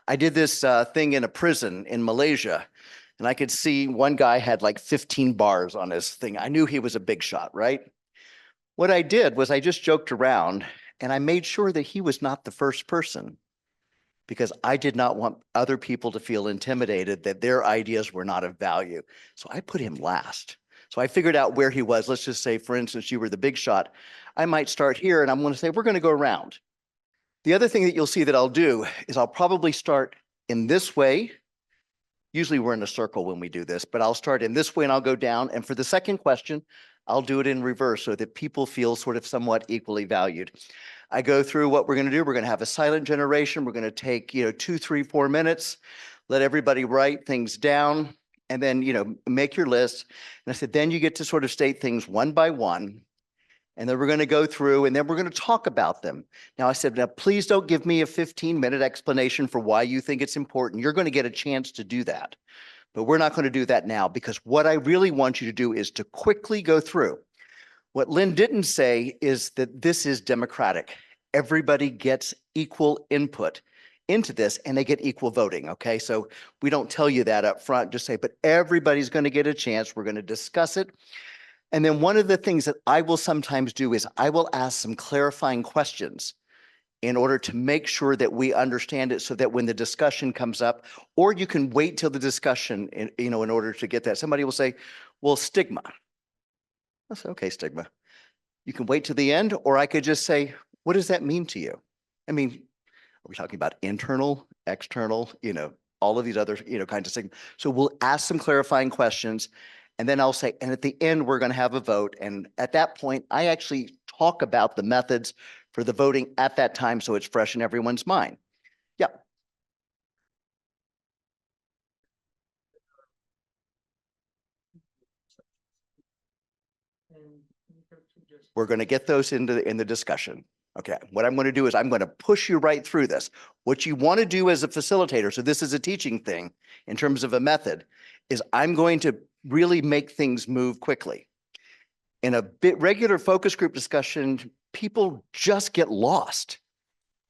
I did this thing in a prison in Malaysia, and I could see one guy had like 15 bars on his thing. I knew he was a big shot, right? What I did was I just joked around and I made sure that he was not the first person because I did not want other people to feel intimidated that their ideas were not of value. So I put him last. So I figured out where he was. Let's just say, for instance, you were the big shot. I might start here and I'm going to say, we're going to go around. The other thing that you'll see that I'll do is I'll probably start in this way. Usually we're in a circle when we do this, but I'll start in this way and I'll go down. And for the second question, I'll do it in reverse so that people feel sort of somewhat equally valued. I go through what we're going to do. We're going to have a silent generation. We're going to take, 2, 3, 4 minutes, let everybody write things down, and then, make your list. And I said, then you get to sort of state things one by one. And then we're going to go through and then we're going to talk about them. Now, I said, now, please don't give me a 15-minute explanation for why you think it's important. You're going to get a chance to do that. But we're not going to do that now because what I really want you to do is to quickly go through. What Lynn didn't say is that this is democratic. Everybody gets equal input into this and they get equal voting, okay? So we don't tell you that up front, just say, but everybody's going to get a chance. We're going to discuss it. And then one of the things that I will sometimes do is I will ask some clarifying questions in order to make sure that we understand it so that when the discussion comes up, or you can wait till the discussion, in order to get that. Somebody will say, well, stigma. I'll say, okay, stigma. You can wait to the end, or I could just say, what does that mean to you? I mean, are we talking about internal, external, all of these other, kinds of things. So we'll ask some clarifying questions. And then I'll say, and at the end, we're going to have a vote. And at that point, I actually talk about the methods for the voting at that time so it's fresh in everyone's mind. Yeah. We're going to get those in the discussion. Okay, what I'm going to do is I'm going to push you right through this. What you want to do as a facilitator, so this is a teaching thing in terms of a method, is I'm going to really make things move quickly. In a regular focus group discussion, people just get lost.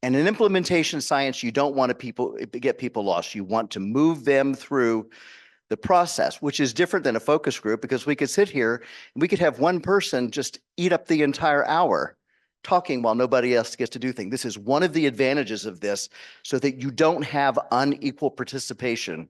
And in implementation science, you don't want to get people lost. You want to move them through the process, which is different than a focus group because we could sit here and we could have one person just eat up the entire hour talking while nobody else gets to do things. This is one of the advantages of this so that you don't have unequal participation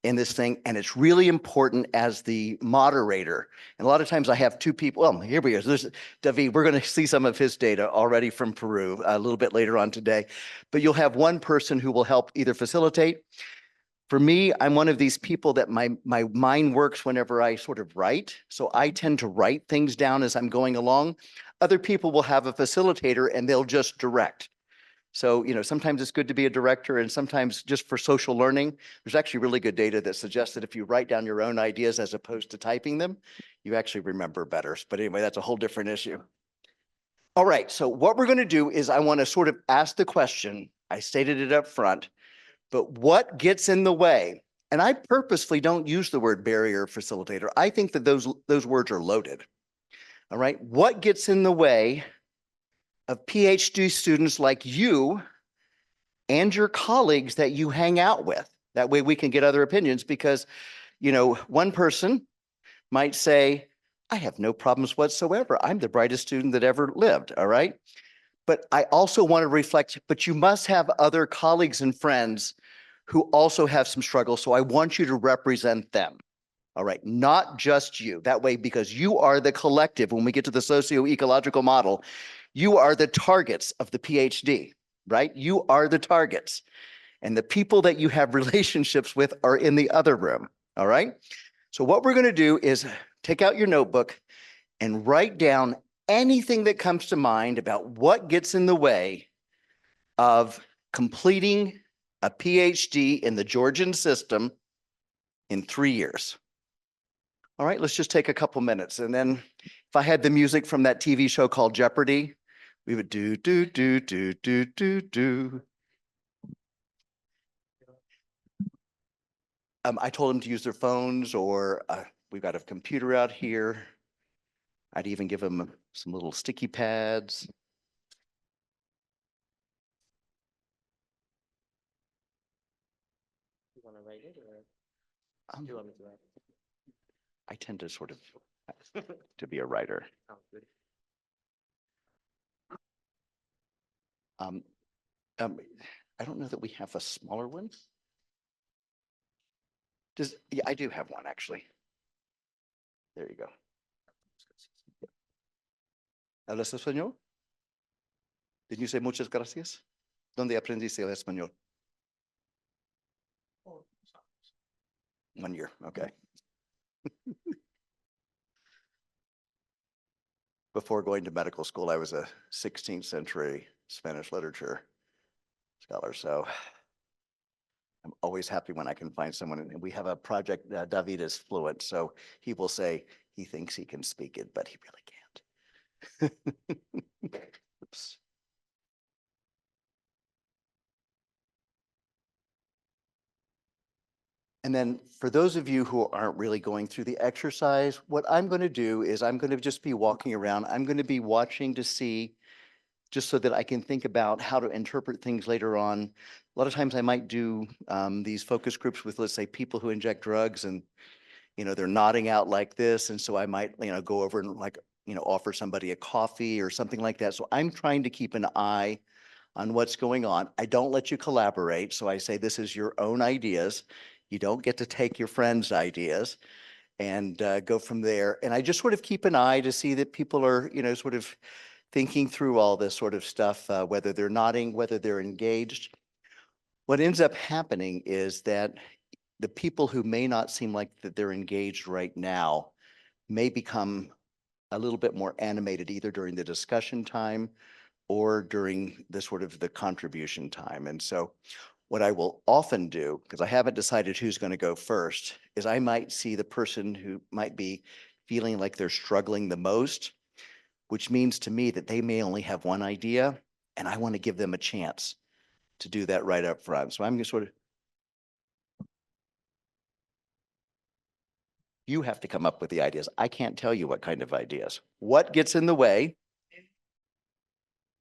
in this thing. And it's really important as the moderator. And a lot of times I have two people. Well, here we go. There's David. We're going to see some of his data already from Peru a little bit later on today. But you'll have one person who will help either facilitate. For me, I'm one of these people that my mind works whenever I sort of write. So I tend to write things down as I'm going along. Other people will have a facilitator and they'll just direct. So, sometimes it's good to be a director and sometimes just for social learning, there's actually really good data that suggests that if you write down your own ideas as opposed to typing them, you actually remember better. But anyway, that's a whole different issue. All right, so what we're going to do is I want to sort of ask the question, I stated it up front, but what gets in the way? And I purposefully don't use the word barrier facilitator. I think that those words are loaded. All right, what gets in the way of PhD students like you and your colleagues that you hang out with? That way we can get other opinions because, one person might say, I have no problems whatsoever. I'm the brightest student that ever lived, all right? But I also want to reflect, but you must have other colleagues and friends who also have some struggles. So I want you to represent them. All right, not just you. That way, because you are the collective, when we get to the socio-ecological model, you are the targets of the PhD, right? You are the targets. And the people that you have relationships with are in the other room, all right? So what we're going to do is take out your notebook and write down anything that comes to mind about what gets in the way of completing a PhD in the Georgian system in 3 years. All right, let's just take a couple minutes. And then if I had the music from that TV show called Jeopardy, we would do. I told them to use their phones or we've got a computer out here. I'd even give them some little sticky pads. want to write it or Um, do you want me to write it? I tend to sort of to be a writer. Sounds good. Um, um, I don't know that we have a smaller one. Yeah, I do have one, actually. There you go. ¿Hablas español? Did you say muchas gracias? ¿Dónde aprendiste el español? 1 year, okay. Before going to medical school, I was a 16th century Spanish literature scholar, so I'm always happy when I can find someone. And we have a project, David is fluent, so he will say he thinks he can speak it, but he really can't. Oops. And then for those of you who aren't really going through the exercise, what I'm going to do is I'm going to just be walking around. I'm going to be watching to see, just so that I can think about how to interpret things later on. A lot of times I might do these focus groups with, let's say, people who inject drugs and, they're nodding out like this. And so I might, go over and like, offer somebody a coffee or something like that. So I'm trying to keep an eye on what's going on. I don't let you collaborate. So I say, this is your own ideas. You don't get to take your friends' ideas and go from there. And I just sort of keep an eye to see that people are, sort of thinking through all this sort of stuff, whether they're nodding, whether they're engaged. What ends up happening is that the people who may not seem like that they're engaged right now may become a little bit more animated either during the discussion time or during the sort of the contribution time. And so what I will often do, because I haven't decided who's going to go first, is I might see the person who might be feeling like they're struggling the most, which means to me that they may only have one idea, and I want to give them a chance to do that right up front. So I'm just sort of, you have to come up with the ideas. I can't tell you what kind of ideas. What gets in the way?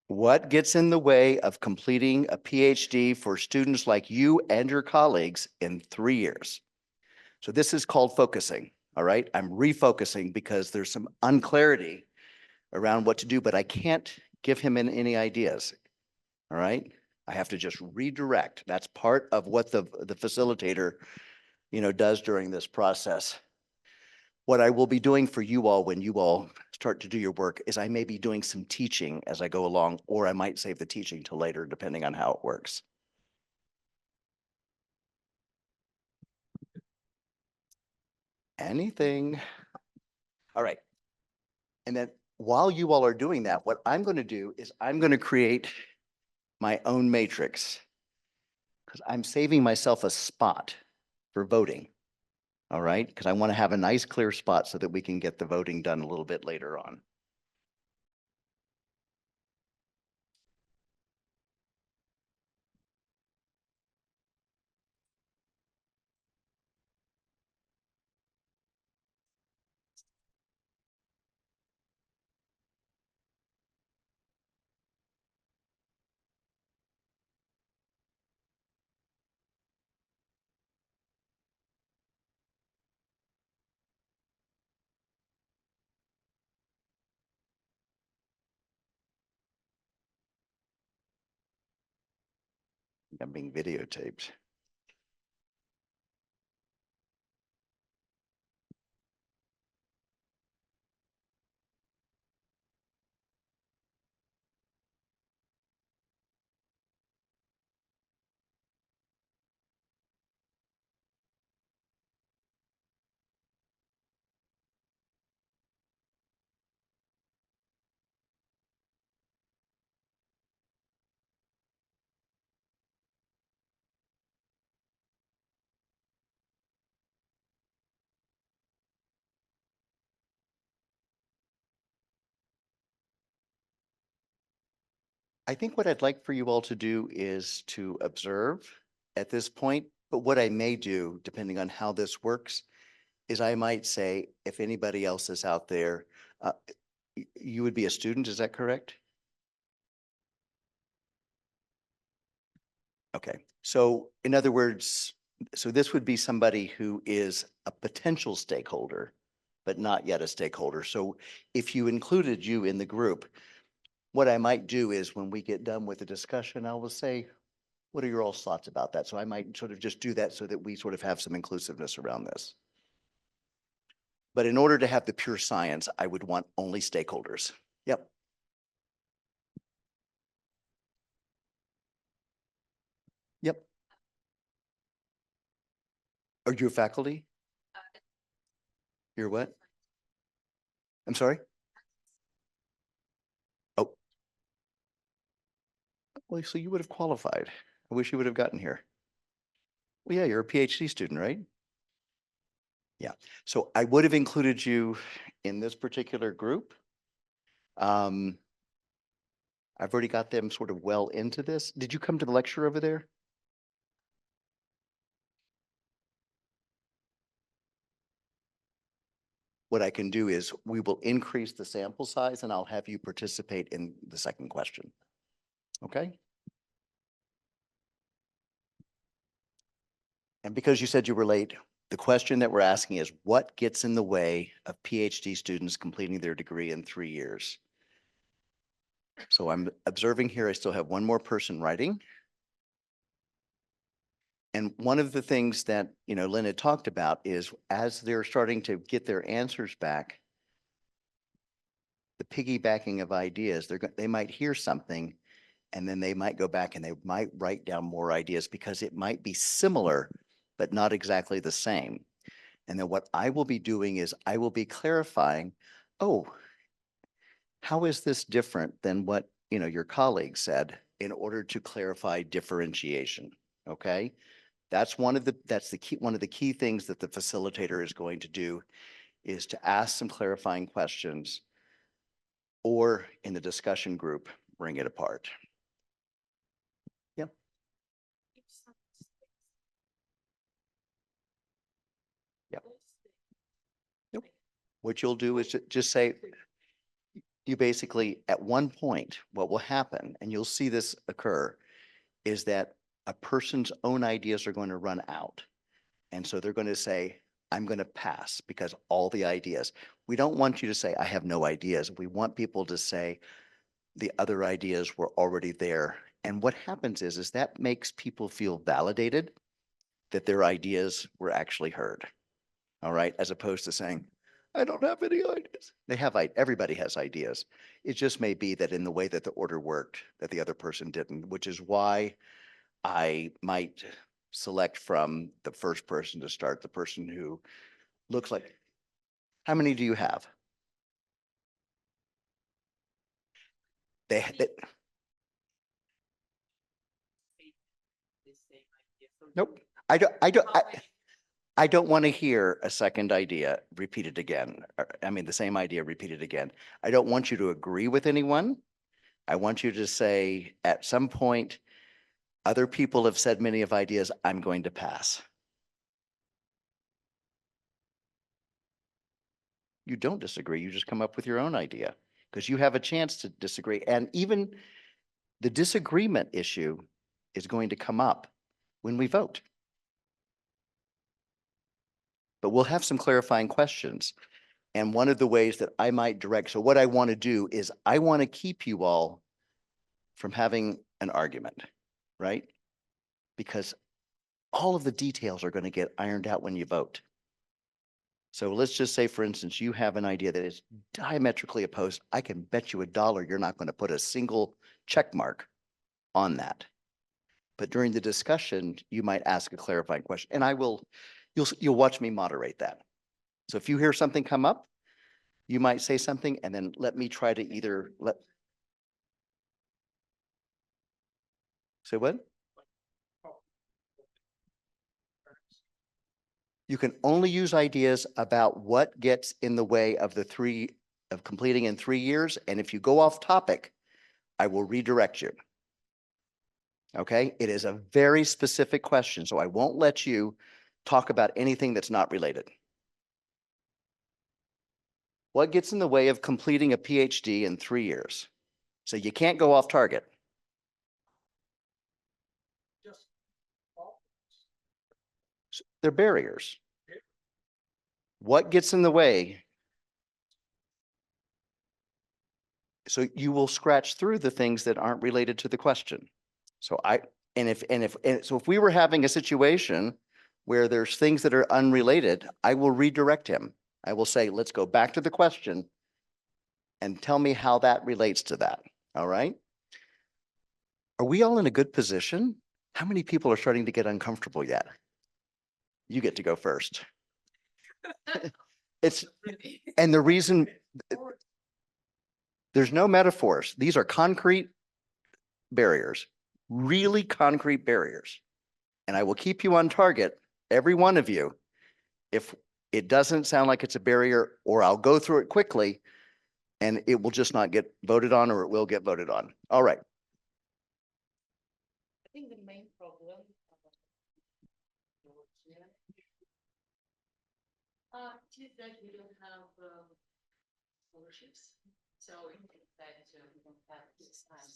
What gets in the way of completing a PhD for students like you and your colleagues in 3 years? So this is called focusing, all right? I'm refocusing because there's some unclarity around what to do, but I can't give him any ideas, all right? I have to just redirect. That's part of what the facilitator, does during this process. What I will be doing for you all when you all start to do your work is I may be doing some teaching as I go along, or I might save the teaching till later, depending on how it works. Anything? All right. And then while you all are doing that, what I'm going to do is I'm going to create my own matrix because I'm saving myself a spot for voting. All right. Because I want to have a nice clear spot so that we can get the voting done a little bit later on. I'm being videotaped. I think what I'd like for you all to do is to observe at this point, but what I may do, depending on how this works, is I might say, if anybody else is out there, you would be a student, is that correct? Okay, so in other words, So this would be somebody who is a potential stakeholder, but not yet a stakeholder. So if you included you in the group, what I might do is when we get done with the discussion, I will say, what are your all's thoughts about that? So I might sort of just do that so that we sort of have some inclusiveness around this. But in order to have the pure science, I would want only stakeholders. Yep. Yep. Are you a faculty? You're what? I'm sorry? Oh, well, so you would have qualified. I wish you would have gotten here. Well, yeah, you're a PhD student, right? Yeah. So I would have included you in this particular group. I've already got them sort of well into this. Did you come to the lecture over there? What I can do is we will increase the sample size and I'll have you participate in the second question. Okay? And because you said you were late, the question that we're asking is what gets in the way of PhD students completing their degree in 3 years? So I'm observing here, I still have one more person writing. And one of the things that, Lynn had talked about is as they're starting to get their answers back, the piggybacking of ideas, they might hear something and then they might go back and they might write down more ideas because it might be similar, but not exactly the same. And then what I will be doing is I will be clarifying, oh, how is this different than what, your colleague said in order to clarify differentiation? Okay. That's one of the key things that the facilitator is going to do is to ask some clarifying questions or in the discussion group, bring it apart. Yep. Yep. Yep. What you'll do is just say, you basically, at one point, what will happen, and you'll see this occur, is that a person's own ideas are going to run out. And so they're going to say, I'm going to pass because all the ideas. We don't want you to say, I have no ideas. We want people to say the other ideas were already there. And what happens is that makes people feel validated that their ideas were actually heard. All right. As opposed to saying, I don't have any ideas. Everybody has ideas. It just may be that in the way that the order worked, that the other person didn't, which is why I might select from the first person to start, the person who looks like, how many do you have? They, nope. I don't want to hear a second idea repeated again. I mean, the same idea repeated again. I don't want you to agree with anyone. I want you to say at some point, other people have said many of ideas, I'm going to pass. You don't disagree. You just come up with your own idea because you have a chance to disagree. And even the disagreement issue is going to come up when we vote. But we'll have some clarifying questions. And one of the ways that I might direct, so what I want to do is I want to keep you all from having an argument, right? Because all of the details are going to get ironed out when you vote. So let's just say, for instance, you have an idea that is diametrically opposed. I can bet you $1 you're not going to put a single check mark on that. But during the discussion, you might ask a clarifying question, and you'll watch me moderate that. So if you hear something come up, you might say something, and then let me try to say what? You can only use ideas about what gets in the way of completing in 3 years. And if you go off topic, I will redirect you. Okay, it is a very specific question, so I won't let you talk about anything that's not related. What gets in the way of completing a PhD in 3 years? So you can't go off target. They're barriers. What gets in the way? So you will scratch through the things that aren't related to the question. So so if we were having a situation where there's things that are unrelated, I will redirect him. I will say, let's go back to the question and tell me how that relates to that. All right? Are we all in a good position? How many people are starting to get uncomfortable yet? You get to go first. And the reason, there's no metaphors. These are concrete barriers, really concrete barriers. And I will keep you on target, every one of you, if it doesn't sound like it's a barrier, or I'll go through it quickly and it will just not get voted on, or it will get voted on. All right. I think the main problem is that we don't have scholarships. So in fact, we don't have this time.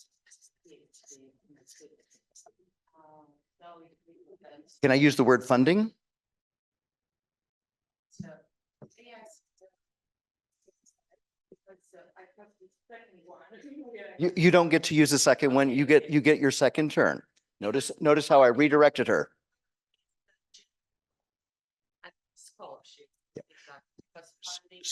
Can I use the word funding? So, yes. You don't get to use the second one. You get your second turn. Notice how I redirected her. Scholarship. Yeah. Because funding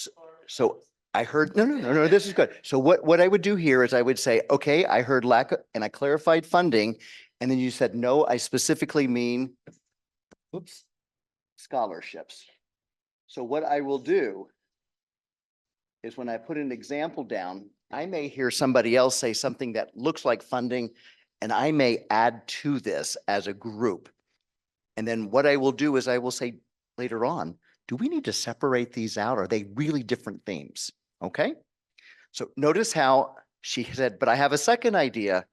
So I heard, no, this is good. So what I would do here is I would say, okay, I heard lack of, and I clarified funding. And then you said, no, I specifically mean, oops, scholarships. So what I will do is when I put an example down, I may hear somebody else say something that looks like funding, and I may add to this as a group. And then what I will do is I will say later on, do we need to separate these out? Are they really different themes? Okay. So notice how she said, but I have a second idea.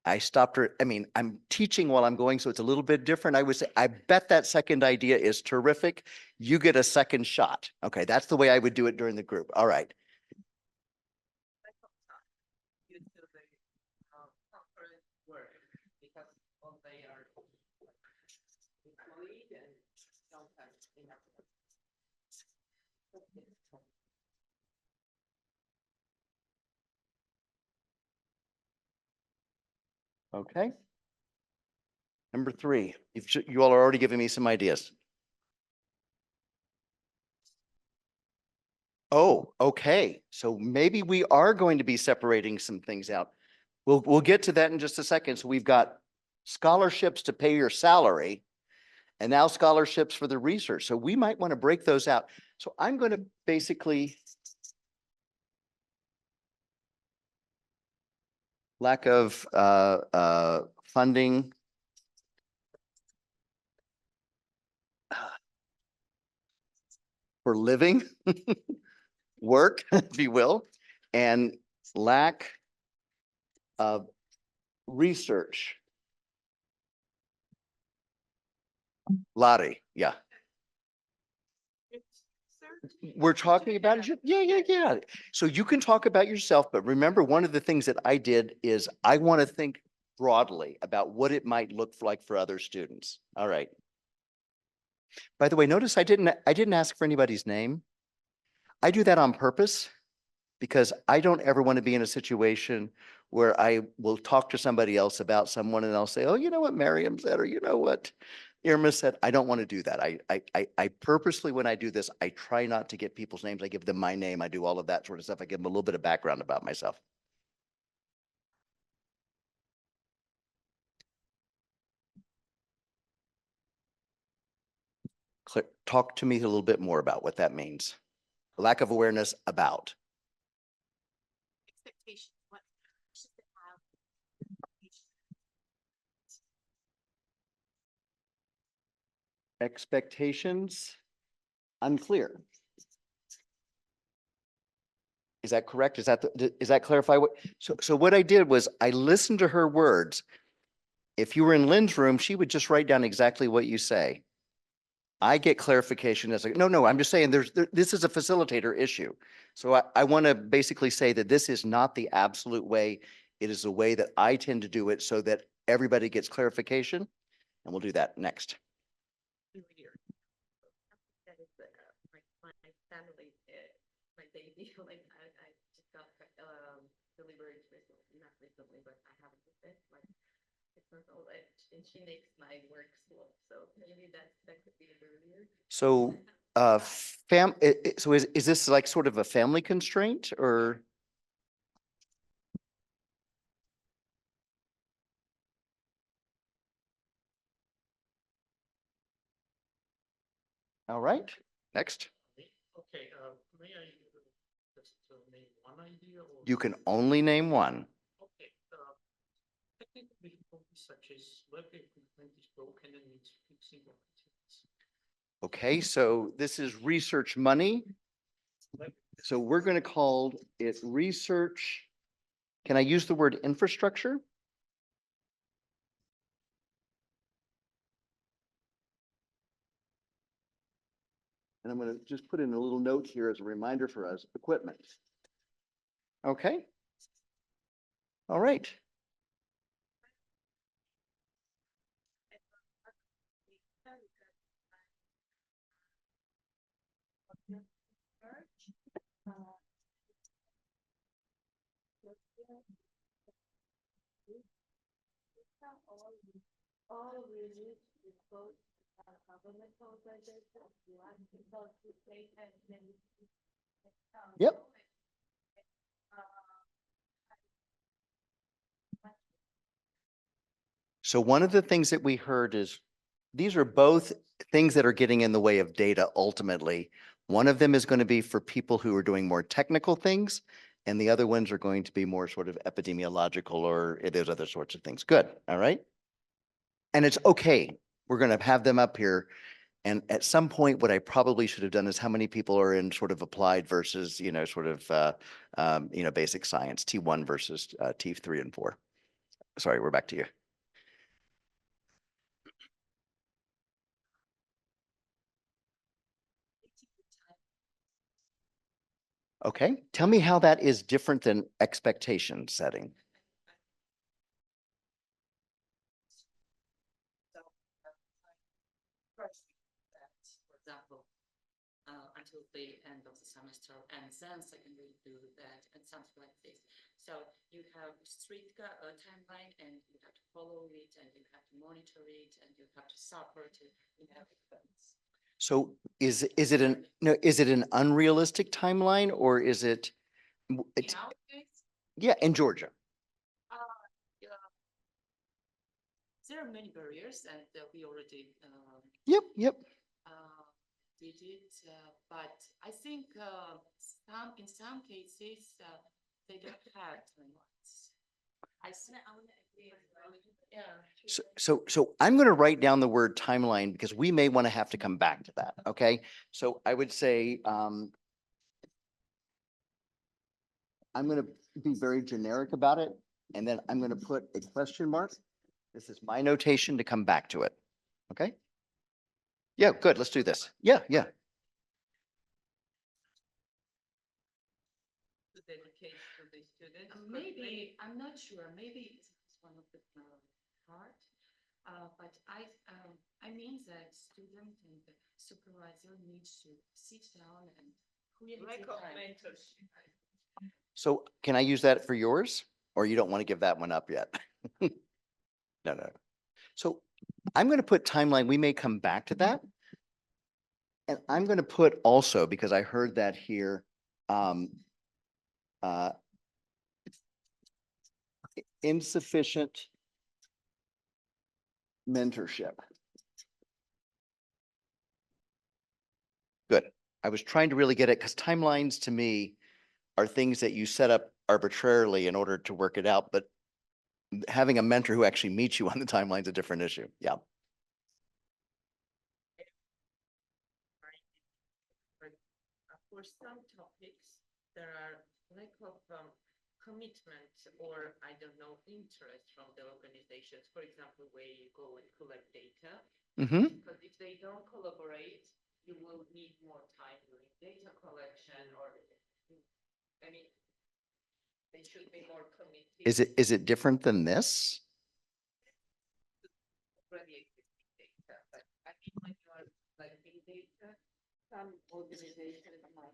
I stopped her. I mean, I'm teaching while I'm going, so it's a little bit different. I would say, I bet that second idea is terrific. You get a second shot. Okay, that's the way I would do it during the group. All right. Okay. Number 3, you all are already giving me some ideas. Oh, okay. So maybe we are going to be separating some things out. We'll get to that in just a second. So we've got scholarships to pay your salary and now scholarships for the research. So we might want to break those out. So I'm going to basically lack of funding. For living, work, if you will, and lack of research. Lottie, yeah. We're talking about, yeah. So you can talk about yourself, but remember, one of the things that I did is I want to think broadly about what it might look like for other students. All right. By the way, notice I didn't ask for anybody's name. I do that on purpose because I don't ever want to be in a situation where I will talk to somebody else about someone and I'll say, oh, you know what Miriam said, or you know what Irma said. I don't want to do that. I purposely, when I do this, I try not to get people's names. I give them my name. I do all of that sort of stuff. I give them a little bit of background about myself. Talk to me a little bit more about what that means. Lack of awareness about. expectations. What should they have? Expectations, unclear. Is that correct? Is that clarify what? So what I did was I listened to her words. If you were in Lynn's room, she would just write down exactly what you say. I get clarification as like, no, I'm just saying this is a facilitator issue. So I want to basically say that this is not the absolute way. It is the way that I tend to do it so that everybody gets clarification. And we'll do that next. family, my baby, like I just got delivered recently, not recently, but I haven't with it, like 6 months old, and she makes my work slow, so maybe that could be earlier. So, so is this like sort of a family constraint or? All right, next. Okay, may I just name one idea or? You can only name one. Okay, technical difficulties such as web equipment is broken and needs fixing or maintenance. Okay, so this is research money. So we're going to call it research. Can I use the word infrastructure? And I'm going to just put in a little note here as a reminder for us, equipment. Okay. All right. All really both government organizations, because they have many. Yep. So one of the things that we heard is these are both things that are getting in the way of data ultimately. One of them is going to be for people who are doing more technical things, and the other ones are going to be more sort of epidemiological or it is other sorts of things. Good. All right. And it's okay. We're going to have them up here. And at some point, what I probably should have done is how many people are in sort of applied versus, sort of, basic science, T1 versus T3 and 4. Sorry, we're back to you. Okay, tell me how that is different than expectation setting. For example, until the end of the semester, and then secondary do that and something like this. So you have strict timeline, and you have to follow it, and you have to monitor it, and you have to support it. You have events. So is it an unrealistic timeline or is it? It's, Nowadays, yeah, in Georgia. yeah, there are many barriers, and we already Yep. did it, but I think in some cases they don't have timelines. I want to agree. Yeah. So I'm going to write down the word timeline because we may want to have to come back to that. Okay. So I would say, I'm going to be very generic about it. And then I'm going to put a question mark. This is my notation to come back to it. Okay. Yeah, good. Let's do this. Yeah. To dedicate to the students. Maybe, I'm not sure, maybe it's one of the part, but I mean that student and the supervisor needs to sit down and create. Like a mentorship. So can I use that for yours or you don't want to give that one up yet? No. So I'm going to put timeline. We may come back to that. And I'm going to put also, because I heard that here, insufficient mentorship. Good. I was trying to really get it because timelines to me are things that you set up arbitrarily in order to work it out, but having a mentor who actually meets you on the timeline is a different issue. Yeah. For some topics, there are lack of commitment or, I don't know, interest from the organizations. For example, where you go and collect data. Because if they don't collaborate, you will need more time doing data collection or, I mean, they should be more committed. Is it different than this? Already existing data, but I mean, when you are collecting data, some organizations might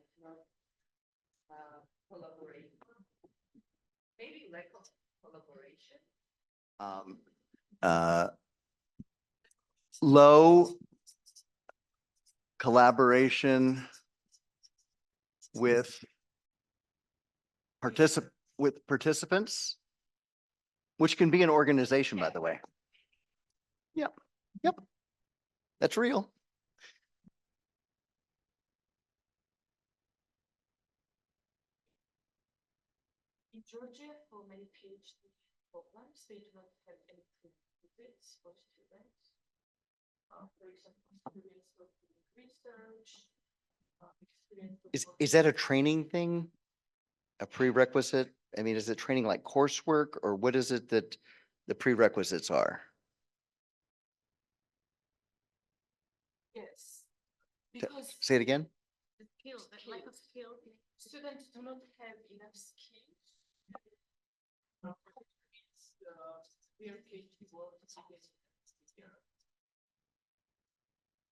lack of collaboration. Low collaboration with participants, which can be an organization, by the way. Yep, yep. That's real. In Georgia, for many PhD programs, they do not have any prerequisites for students. For example, experience with research, experience with Is that a training thing? A prerequisite? I mean, is it training like coursework, or what is it that the prerequisites are? Yes, because Say it again? the skill, the lack of skill, students do not have enough skills. Their PhD work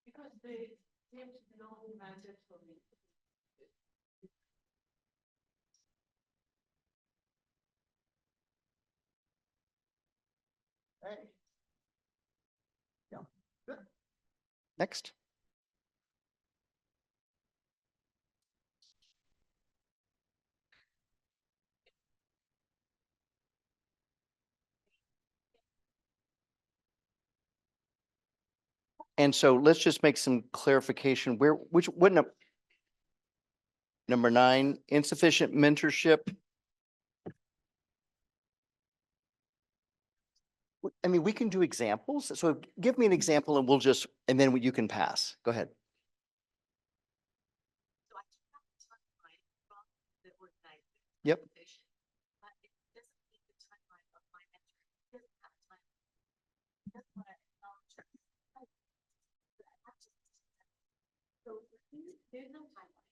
because they seem to know the method for it. Yeah. Good. Next. And so let's just make some clarification where, what number 9, insufficient mentorship. I mean, we can do examples. So give me an example and we'll just, and then you can pass. Go ahead. So I took that timeline from the organizer. Yep. But it doesn't meet the timeline of my mentor. It doesn't have time. That's what I acknowledge. So there's no timeline.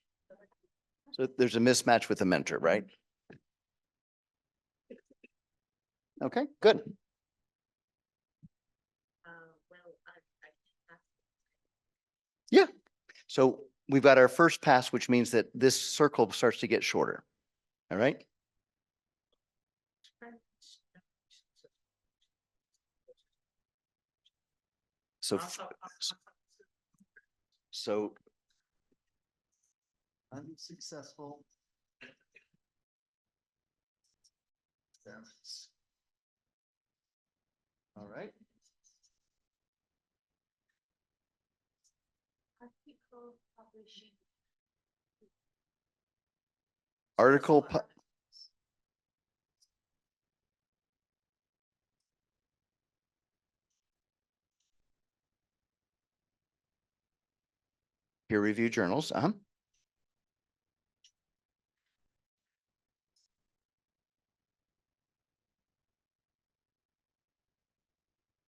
So there's a mismatch with the mentor, right? Okay, good. Well, I have Yeah. So we've got our first pass, which means that this circle starts to get shorter. All right. So, so unsuccessful. All right. article publishing. Article. Peer review journals.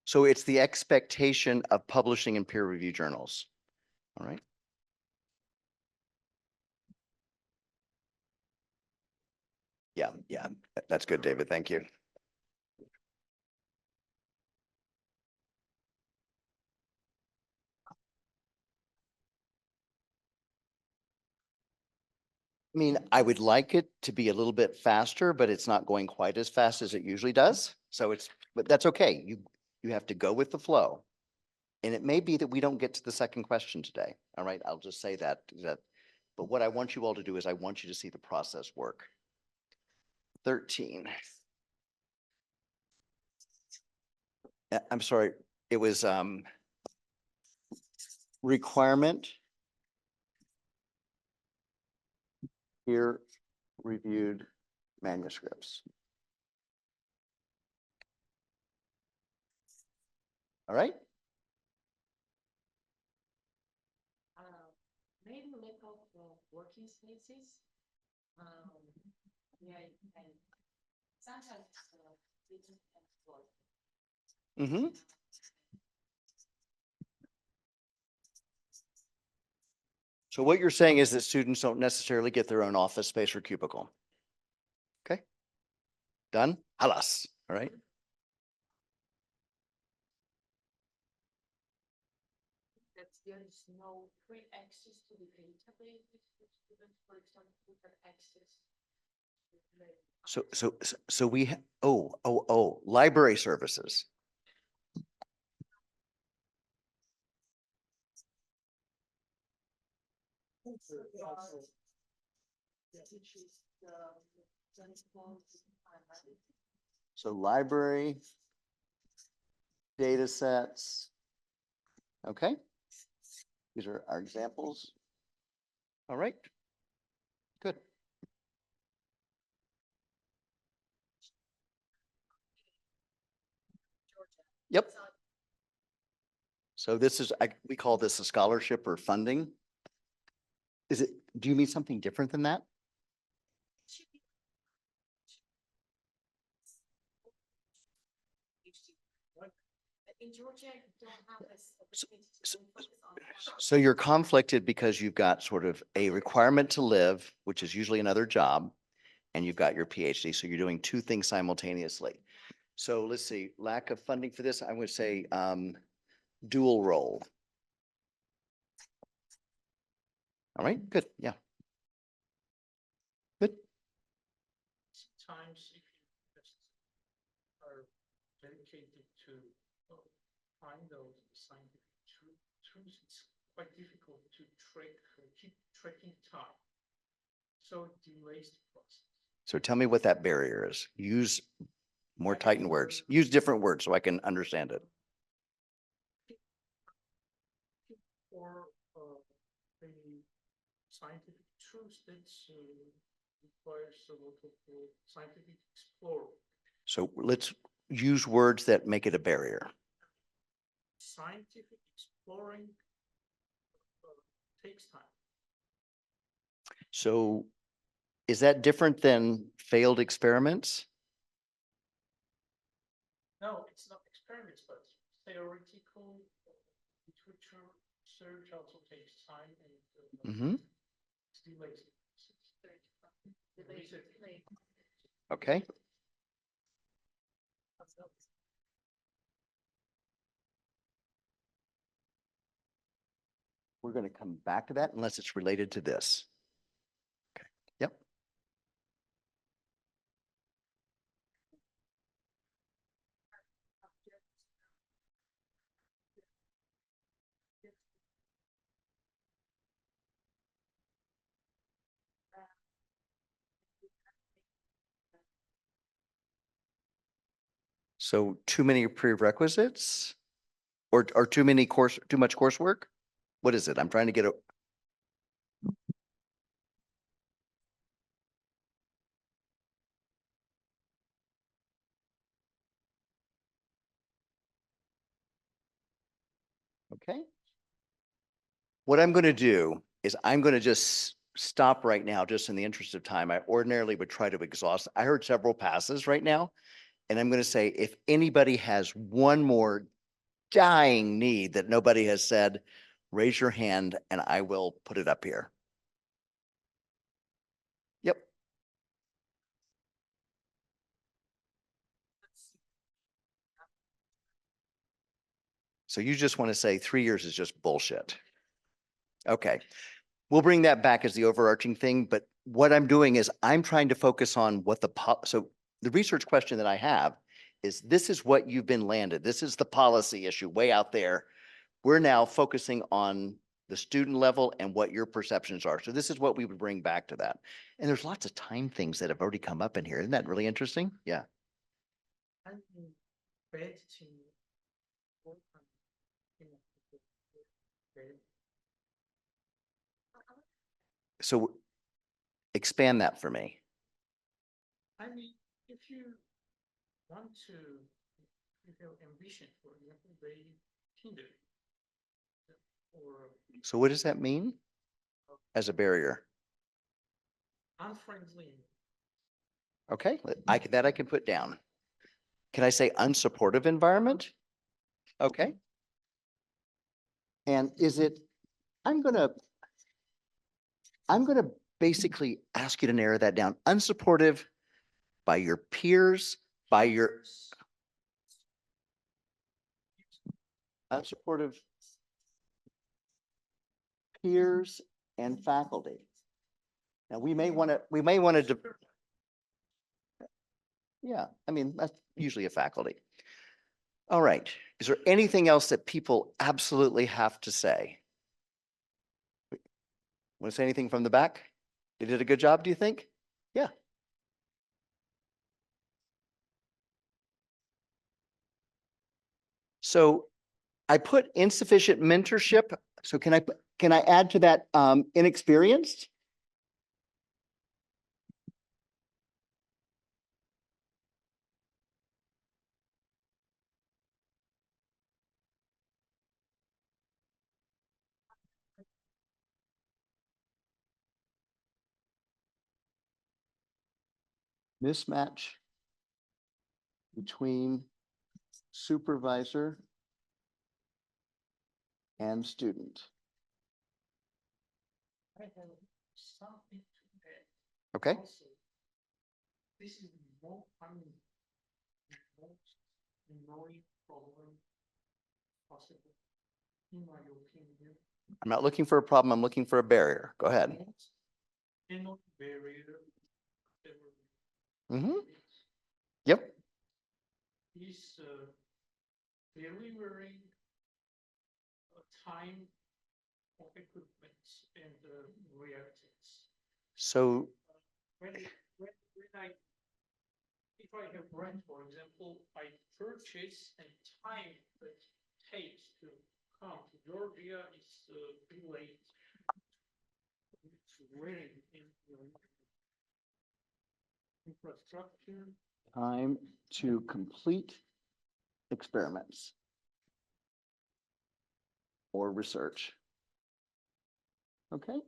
So it's the expectation of publishing in peer review journals. All right. Yeah, yeah, that's good, David. Thank you. I mean, I would like it to be a little bit faster, but it's not going quite as fast as it usually does. So but that's okay. You have to go with the flow. And it may be that we don't get to the second question today. All right, I'll just say that, but what I want you all to do is I want you to see the process work. 13. I'm sorry, it was requirement peer reviewed manuscripts. All right. Maybe lack of working spaces. Yeah, and sometimes it's Mm-hmm. So what you're saying is that students don't necessarily get their own office space or cubicle. Okay. Done? Halas. All right. that there is no free access to the database for students, for example, who have access to So we, library services. So library, data sets. Okay. These are our examples. All right. Good. Yep. So this is, we call this a scholarship or funding. Is it, do you mean something different than that? In Georgia, you don't have this opportunity so- to focus on one. So you're conflicted because you've got sort of a requirement to live, which is usually another job, and you've got your PhD. So you're doing two things simultaneously. So let's see, lack of funding for this, I would say dual role. All right, good, yeah. Good. Sometimes if you just are dedicated to find those scientific truths, it's quite difficult to keep tracking time. So it delays the process. So tell me what that barrier is. Use more tightened words. Use different words so I can understand it. Or the scientific truths that requires a lot of scientific exploring. So let's use words that make it a barrier. Scientific exploring takes time. So is that different than failed experiments? No, it's not experiments, but theoretical literature research also takes time and Mm-hmm. it's delays. Research. Okay. We're going to come back to that unless it's related to this. Okay. Yep. So too many prerequisites or too much coursework? What is it? I'm trying to get a, okay. What I'm going to do is I'm going to just stop right now, just in the interest of time. I ordinarily would try to exhaust. I heard several passes right now. And I'm going to say, if anybody has one more dying need that nobody has said, raise your hand and I will put it up here. Yep. So you just want to say 3 years is just bullshit. Okay. We'll bring that back as the overarching thing, but what I'm doing is I'm trying to focus on what so the research question that I have is, this is what you've been landed. This is the policy issue way out there. We're now focusing on the student level and what your perceptions are. So this is what we would bring back to that. And there's lots of time things that have already come up in here. Isn't that really interesting? Yeah. I'm bad to work on, okay. So expand that for me. I mean, if you want to, if you have ambition, for example, they hinder or So what does that mean as a barrier? unfriendly. Okay, I can put down. Can I say unsupportive environment? Okay. And is it, I'm gonna basically ask you to narrow that down. Unsupportive by your peers, by your unsupportive peers and faculty. Now, we may want to, Yeah, I mean, that's usually a faculty. All right. Is there anything else that people absolutely have to say? Want to say anything from the back? They did a good job, do you think? Yeah. So I put insufficient mentorship. So can I add to that inexperienced? Mismatch between supervisor and student. I have something to add. Okay. Also, this is the most, I mean, the most annoying problem possible, in my opinion. I'm not looking for a problem. I'm looking for a barrier. Go ahead. Cannot barrier. Mm-hmm. Yep. Is delivering a time of equipment and reactants. So When I, if I have rent, for example, I purchase and time that takes to come to Georgia is delayed. It's very in infrastructure. time to complete experiments or research. Okay.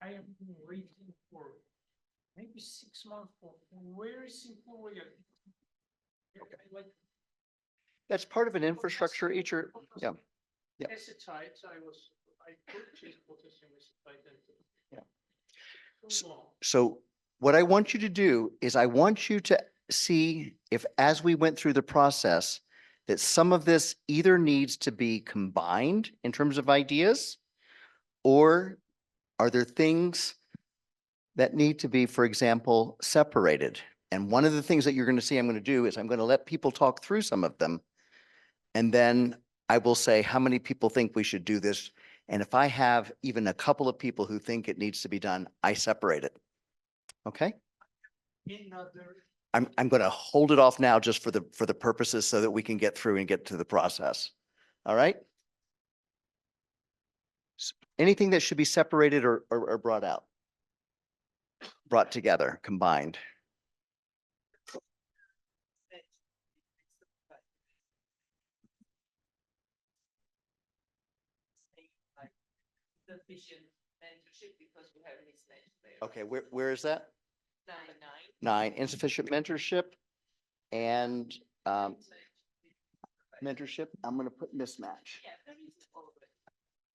I have been waiting for maybe 6 months for very simple reaction. Like That's part of an infrastructure each year. Yeah. Yeah. Acetite, I purchased potassium acetate. Yeah. Too long. So what I want you to do is I want you to see if, as we went through the process, that some of this either needs to be combined in terms of ideas, or are there things that need to be, for example, separated? And one of the things that you're going to see I'm going to do is I'm going to let people talk through some of them. And then I will say, how many people think we should do this? And if I have even a couple of people who think it needs to be done, I separate it. Okay? Another, I'm going to hold it off now just for the purposes so that we can get through and get to the process. All right? Anything that should be separated or brought out? Brought together, combined. Sufficient mentorship because we have mismatch there. Okay, where is that? 9. 9, insufficient mentorship and mentorship. I'm going to put mismatch. Yeah, there is all of it.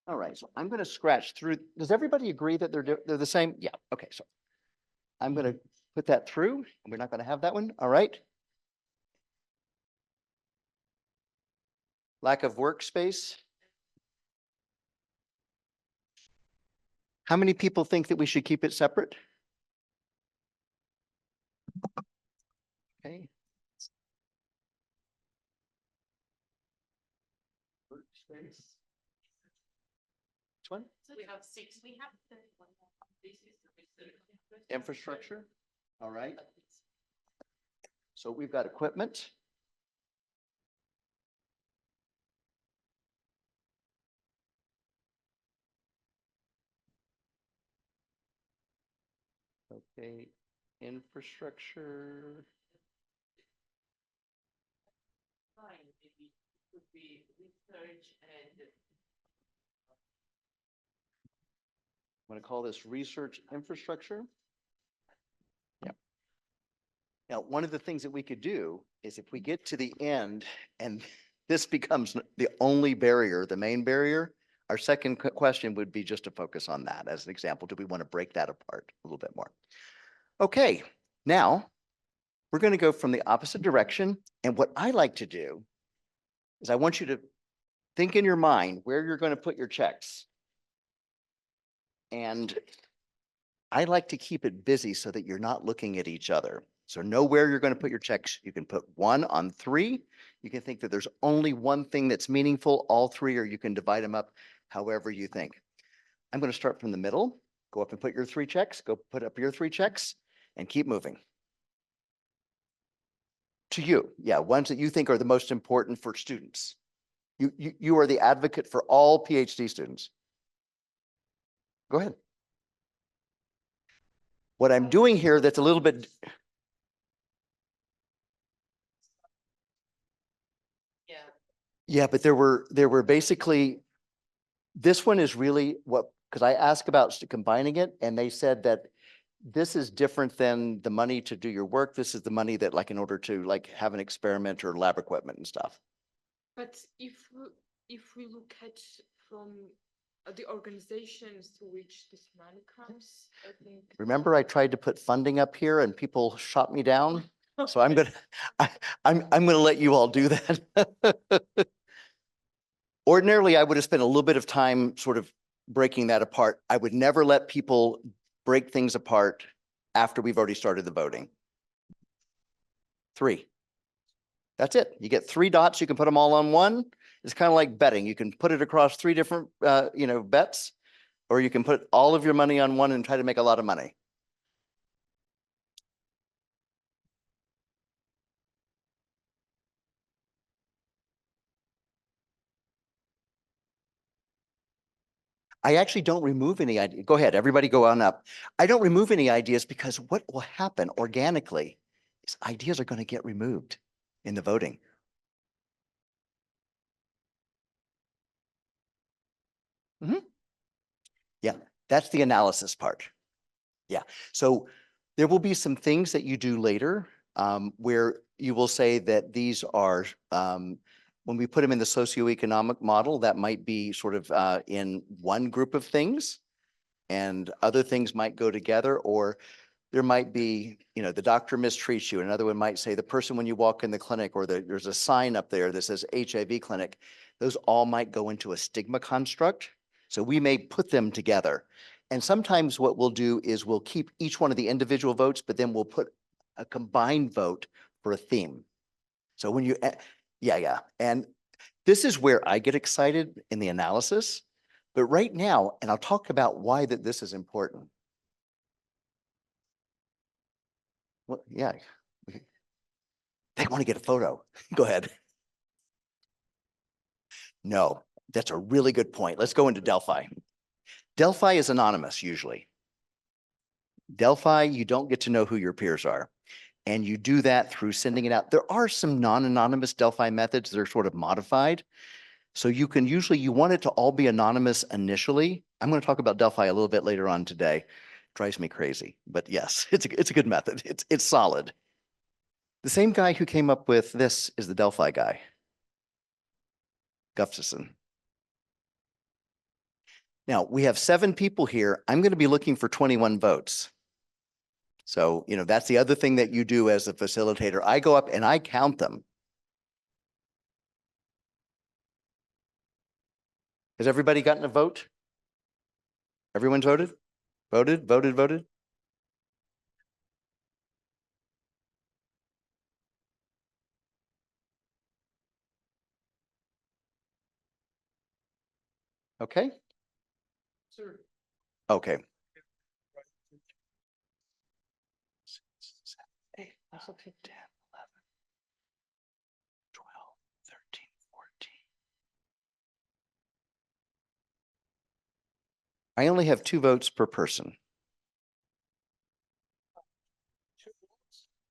All right, so I'm going to scratch through. Does everybody agree that they're the same? Yeah, okay, so I'm going to put that through. We're not going to have that one. All right. Lack of workspace. How many people think that we should keep it separate? Okay. Workspace. Which one? We have 6. We have 31. This is the research Infrastructure. All right. So we've got equipment. Okay, infrastructure. Fine, maybe it could be research and I'm going to call this research infrastructure. Yeah. Now, one of the things that we could do is if we get to the end and this becomes the only barrier, the main barrier, our second question would be just to focus on that as an example. Do we want to break that apart a little bit more? Okay, now we're going to go from the opposite direction. And what I like to do is I want you to think in your mind where you're going to put your checks. And I like to keep it busy so that you're not looking at each other. So know where you're going to put your checks. You can put 1 on 3. You can think that there's only one thing that's meaningful, all 3, or you can divide them up however you think. I'm going to start from the middle, go up and put your 3 checks, go put up your 3 checks, and keep moving. To you, yeah, ones that you think are the most important for students. You are the advocate for all PhD students. Go ahead. What I'm doing here that's a little bit, Yeah. yeah, but there were basically, this one is really what, because I asked about combining it and they said that this is different than the money to do your work. This is the money that like in order to like have an experiment or lab equipment and stuff. But if we look at from the organizations to which this money comes, I think. Remember, I tried to put funding up here and people shot me down. So I'm gonna, I'm gonna let you all do that. Ordinarily, I would have spent a little bit of time sort of breaking that apart. I would never let people break things apart after we've already started the voting. 3. That's it. You get 3 dots. You can put them all on one. It's kind of like betting. You can put it across 3 different, bets, or you can put all of your money on one and try to make a lot of money. I actually don't remove any idea. Go ahead, everybody go on up. I don't remove any ideas because what will happen organically is ideas are going to get removed in the voting. Yeah, that's the analysis part. Yeah, so there will be some things that you do later where you will say that these are, when we put them in the socioeconomic model, that might be sort of in one group of things and other things might go together, or there might be, the doctor mistreats you. Another one might say the person when you walk in the clinic, or there's a sign up there that says HIV clinic. Those all might go into a stigma construct. So we may put them together. And sometimes what we'll do is we'll keep each one of the individual votes, but then we'll put a combined vote for a theme. So when you, yeah. And this is where I get excited in the analysis. But right now, and I'll talk about why that this is important. Well, yeah. They want to get a photo. Go ahead. No, that's a really good point. Let's go into Delphi. Delphi is anonymous usually. Delphi, you don't get to know who your peers are. And you do that through sending it out. There are some non-anonymous Delphi methods that are sort of modified. So you can usually, you want it to all be anonymous initially. I'm going to talk about Delphi a little bit later on today. Drives me crazy, but yes, it's a good method. It's solid. The same guy who came up with this is the Delphi guy, Gustafson. Now we have 7 people here. I'm going to be looking for 21 votes. So, that's the other thing that you do as a facilitator. I go up and I count them. Has everybody gotten a vote? Everyone's voted? Voted? Okay. Sir. Okay. That's okay. 10, 11, 12, 13, 14. I only have 2 votes per person.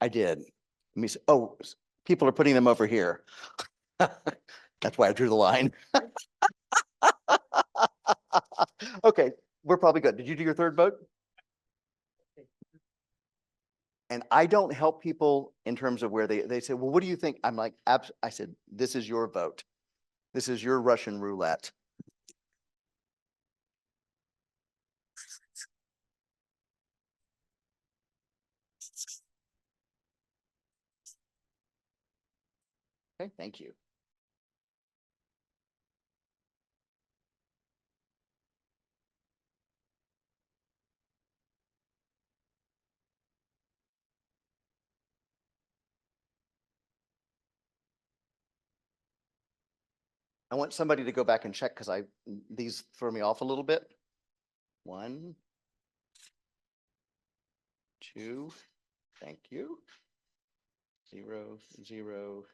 I did. Let me see. Oh, people are putting them over here. That's why I drew the line. Okay, we're probably good. Did you do your 3rd vote? And I don't help people in terms of where they say, well, what do you think? I'm like, I said, this is your vote. This is your Russian roulette. Okay, thank you. I want somebody to go back and check because these throw me off a little bit. 1, 2, thank you. 0, 0,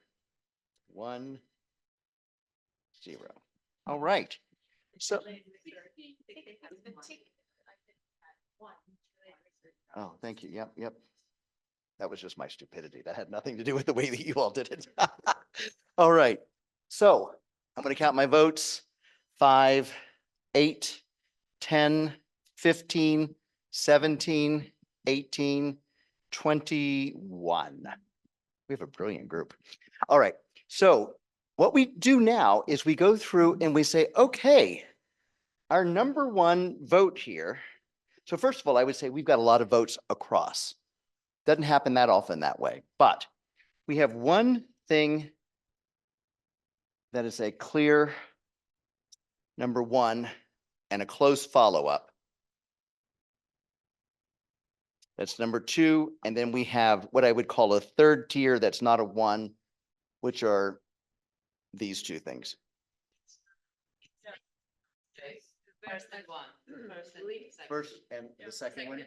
1, 0. All right. So, oh, thank you. Yep, yep. That was just my stupidity. That had nothing to do with the way that you all did it. All right. So I'm going to count my votes. 5, 8, 10, 15, 17, 18, 21. We have a brilliant group. All right. So what we do now is we go through and we say, okay, our number one vote here. So first of all, I would say we've got a lot of votes across. Doesn't happen that often that way, but we have one thing that is a clear number one and a close follow-up. That's number 2. And then we have what I would call a third tier that's not a 1, which are these 2 things. First and one. First and the second one. Yeah.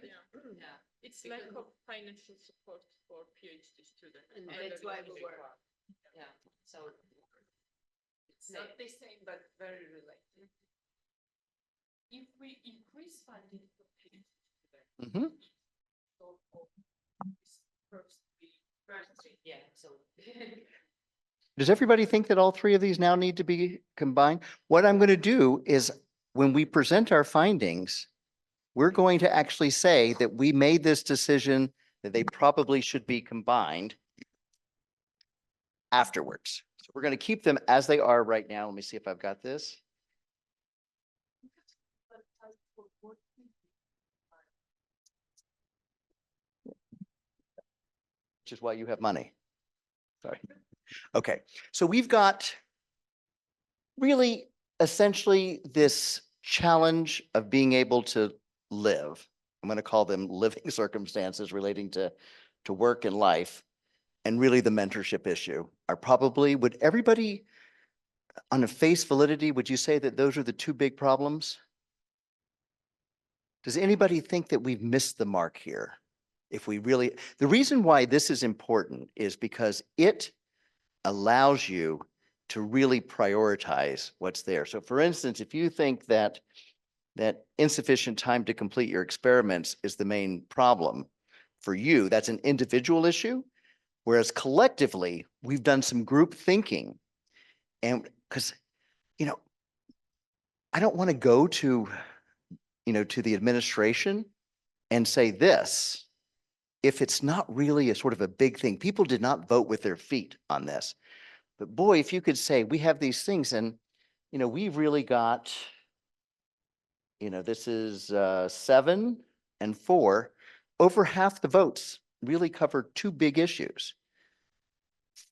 It's lack of financial support for PhD students. And the that's why we research were, part. yeah, so. It's not the same, but very related. If we increase funding for PhD students, Mhm. so for this first thing, Yeah, so. Does everybody think that all 3 of these now need to be combined? What I'm going to do is when we present our findings, we're going to actually say that we made this decision that they probably should be combined afterwards. So we're going to keep them as they are right now. Let me see if I've got this. Which is why you have money. Sorry. Okay, so we've got really essentially this challenge of being able to live. I'm going to call them living circumstances relating to work and life. And really the mentorship issue are probably, would everybody on a face validity, would you say that those are the 2 big problems? Does anybody think that we've missed the mark here? If we really, the reason why this is important is because it allows you to really prioritize what's there. So for instance, if you think that insufficient time to complete your experiments is the main problem for you, that's an individual issue. Whereas collectively, we've done some group thinking. And because, I don't want to go to, to the administration and say this, if it's not really a sort of a big thing. People did not vote with their feet on this. But boy, if you could say, we have these things and, we've really got, this is 7 and 4, over half the votes really cover 2 big issues.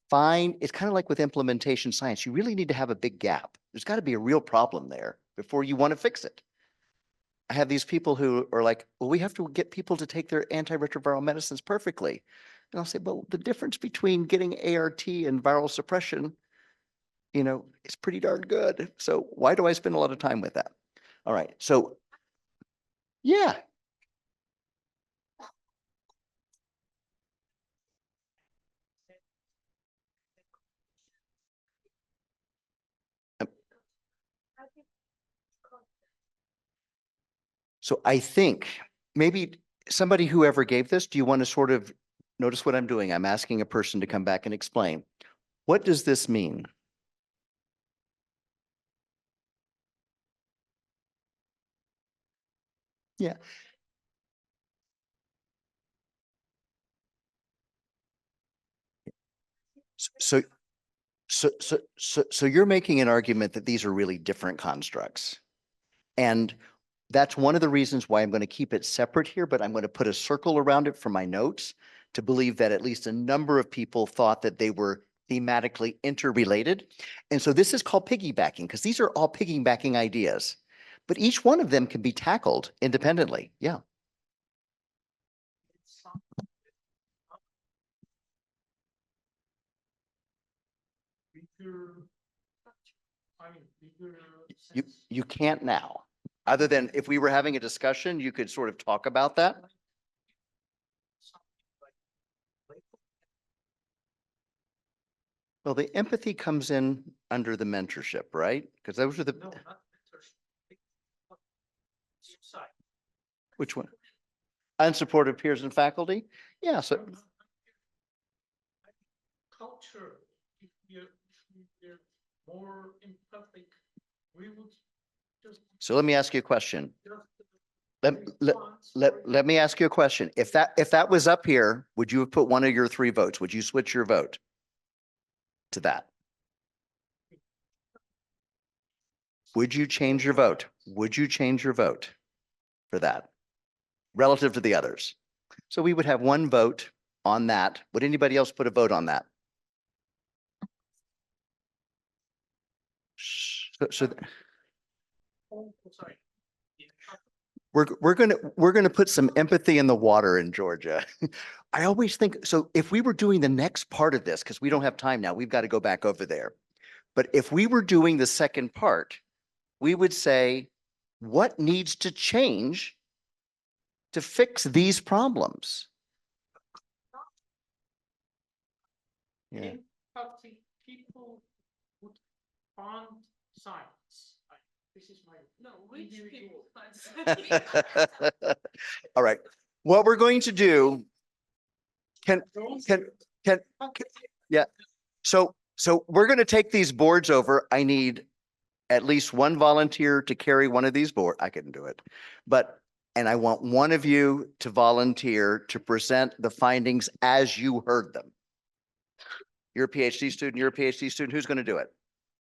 Fine, it's kind of like with implementation science. You really need to have a big gap. There's got to be a real problem there before you want to fix it. I have these people who are like, well, we have to get people to take their antiretroviral medicines perfectly. And I'll say, well, the difference between getting ART and viral suppression, is pretty darn good. So why do I spend a lot of time with that? All right. So yeah. So I think maybe somebody, whoever gave this, do you want to sort of notice what I'm doing? I'm asking a person to come back and explain. What does this mean? Yeah. So, so you're making an argument that these are really different constructs. And that's one of the reasons why I'm going to keep it separate here, but I'm going to put a circle around it for my notes to believe that at least a number of people thought that they were thematically interrelated. And so this is called piggybacking because these are all piggybacking ideas, but each one of them can be tackled independently. Yeah. Weaker, I mean, your You, sense? you can't now. Other than if we were having a discussion, you could sort of talk about that. Something like label? Well, the empathy comes in under the mentorship, right? Because those are the, No, not mentorship. Suicide. which one? Unsupported peers and faculty? Yeah, so, Culture, if we're more empathic, we would just. so let me ask you a question. just Let response let, or- let me ask you a question. If that was up here, would you have put one of your 3 votes? Would you switch your vote to that? Would you change your vote? Would you change your vote for that relative to the others? So we would have 1 vote on that. Would anybody else put a vote on that? So Oh, sorry. Yeah. we're gonna put some empathy in the water in Georgia. I always think, so if we were doing the next part of this, because we don't have time now, we've got to go back over there. But if we were doing the second part, we would say, what needs to change to fix these problems? Yeah. Empathic people would fund science. This is my. No, which individual- people? All right, what we're going to do, can, yeah. So we're going to take these boards over. I need at least 1 volunteer to carry one of these board. I couldn't do it, and I want one of you to volunteer to present the findings as you heard them. You're a PhD student, you're a PhD student. Who's going to do it?